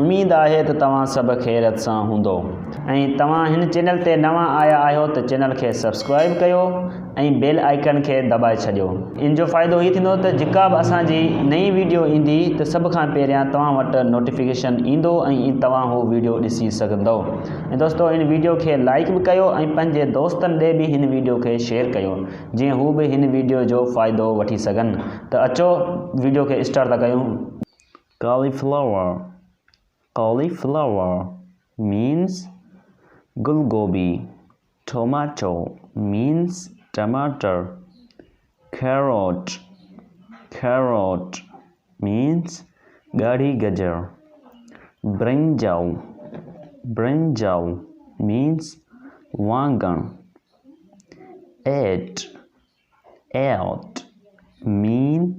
उम्मीद है तो तव्हां सब खैरियत सां हूंदो ऐं तव्हां हिन चैनल ते नवां आया आहियो तो चैनल के सब्सक्राइब कयो ऐं बेल आइकन के दबाए छॾियो। इन जो फ़ाइदो ये थींदो त जेका बि असांजी नई वीडियो ईंदी तो सब खां पहिरियां तव्हां वटि नोटिफिकेशन ईंदो ऐं तव्हां हो वीडियो ॾिसी सघंदो। ऐं दोस्तों इन वीडियो के लाइक भी कयो ऐं पंहिंजे दोस्तनि ॾे बि हिन वीडियो के शेयर कयो जीअं हू भी हिन वीडियो जो फ़ाइदो वठी सघनि। तो अचो वीडियो के स्टार्ट था कयूं। Cauliflower. Cauliflower means gulgobi. Tomato means tomato. Carrot. Carrot means gari gajar. Brinjal. Brinjal means wangan. Eight. Eight mean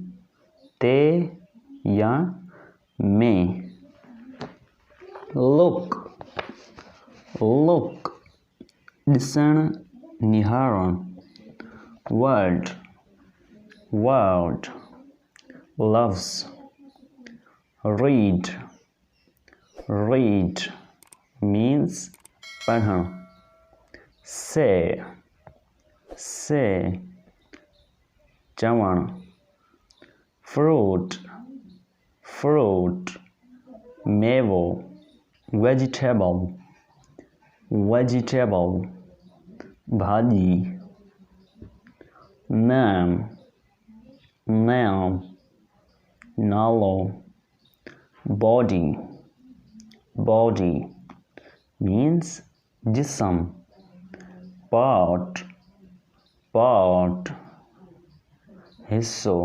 te या में। Look. Look ॾिसण निहारण। Word. Word loves. Read. Read means पढ़ण। Say. Say चवण। Fruit. Fruit मेवो। Vegetable. Vegetable भाजी। Name. Name नालो। Body. Body means जिस्म। Part. Part हिस्सो।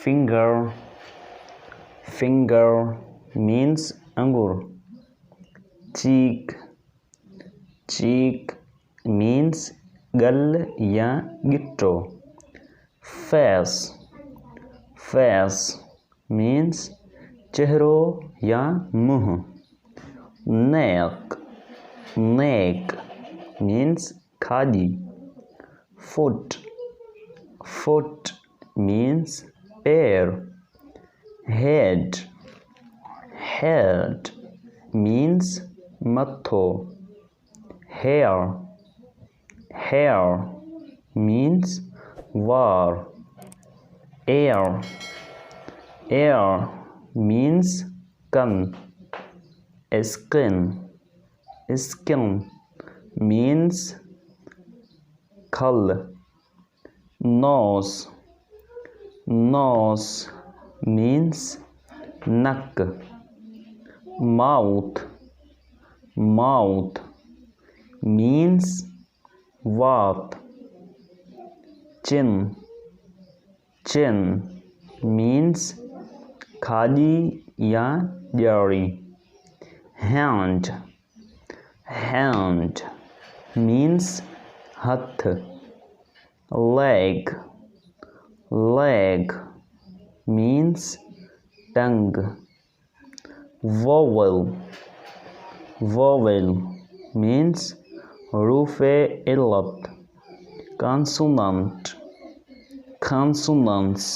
Finger. Finger means अंगूर। Cheek. Cheek means गल या गिट्टो। Face. Face means चेहरो या मुंह। Neck. Neck means khadi. Foot. Foot means पैर। Head. Head means मत्थो। Hair. Hair means वार। Air. Air means कन। Skin. Skin means खल। Nose. Nose means नक। Mouth. Mouth means वात। Chin. Chin means खादी या ॼारी। Hand. Hand means हथ। Leg. Leg means टंग। Vowel. Vowel means हरूफ़ इल्लत। Consonant. Consonants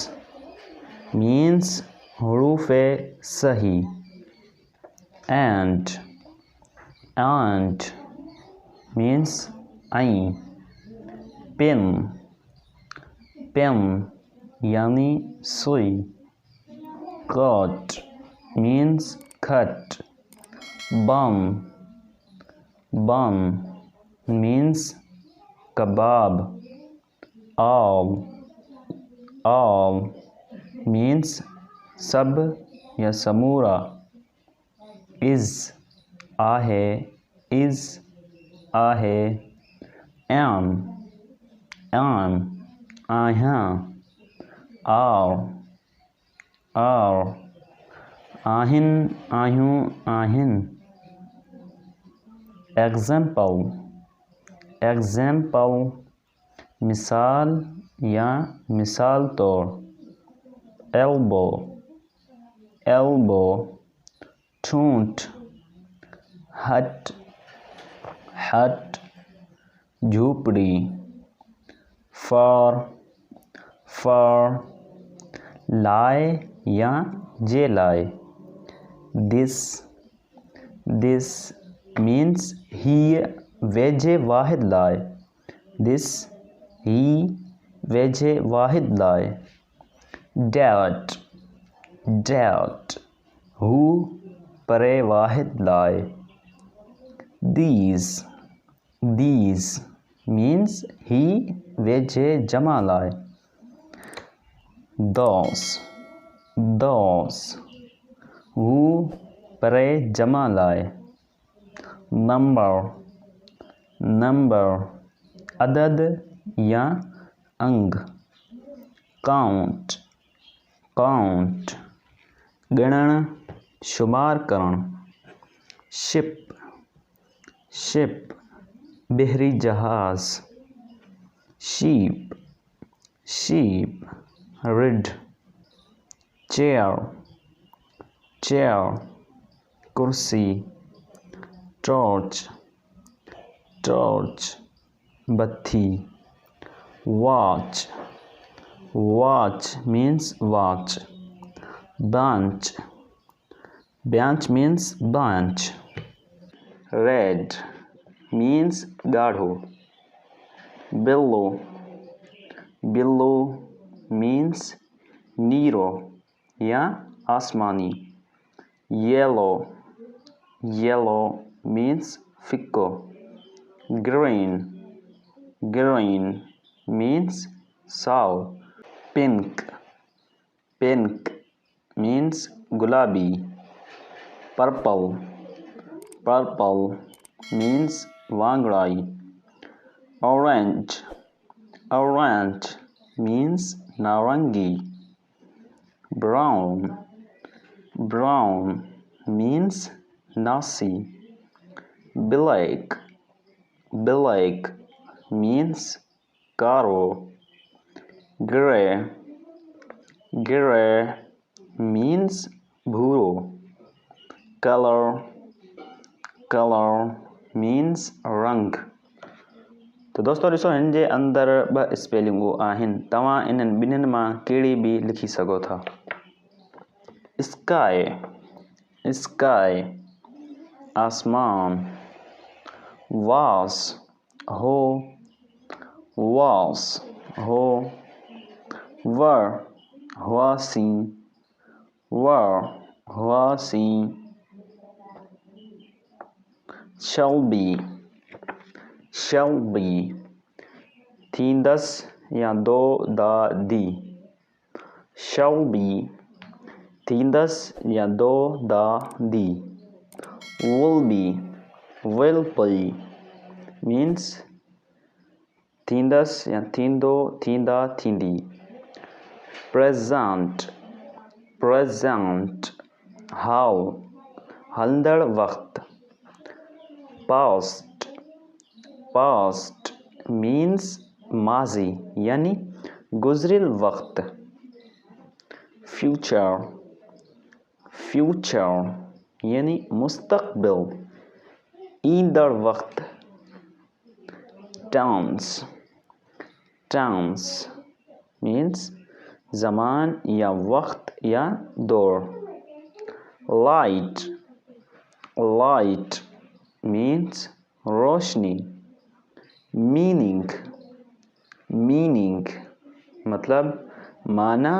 means हरूफ़ सही। And. And means ऐं। Pin. Pin यानी सुई। Cut means cut. Bun. Bun means kebab. All. All means सब या समूरा। Is आहे। Is आहे। Am. Am आहियां। Are. Are आहिन आहियूं आहिन। Example. Example मिसाल या मिसाल तौर। Elbow. Elbow ठूंठ। Hut. Hut झूपड़ी। For. For लाए या जे लाए। this means he वेझे वाहिद लाइ, this he वेझे वाहिद लाइ। that हू परे वाहिद लाइ। these means he वेझे जमा लाइ। those हू परे जमा लाइ। number अदद या अंग। count गिणण शुमार करण। ship बहरी जहाज। sheep रिड। chair कुर्सी। torch बत्ती। watch means watch। branch means branch। red means गाढ़ो। billow means नीरो या आसमानी। yellow means फिक्को। green means Sao. pink means गुलाबी। purple means वांगड़ाई। orange means नारंगी। brown means नासी। black means कारो। gray means भूरो। color means रंग। तो दोस्तों ॾिसो हिन जे अंदरि 2 स्पेलिंगूं आहिनि, तव्हां इन्हनि ॿिन्हिनि मां कहिड़ी बि लिखी सघो था। sky आसमान। vase हो। हुआसी। shall be थींदस या दो दा दी। shall be थींदस या दो दा दी। will be means थींदस या थींदो थींदा थींदी। present हाल हलंदड़ वक्त। past means माज़ी यानी गुज़रियल वक्त। future यानी मुस्तक़बिल ईंदड़ वक्त। tense means ज़मान या वक्त या दौर। light means रोशनी। meaning मतलब माना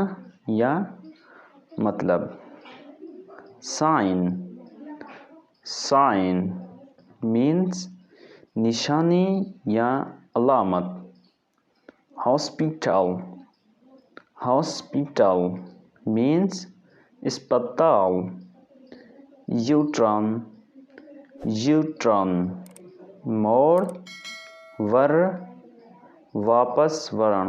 या मतलब। sign means निशानी या अलामत। hospital means अस्पताल। U-turn मोड़ वर वापस वरण।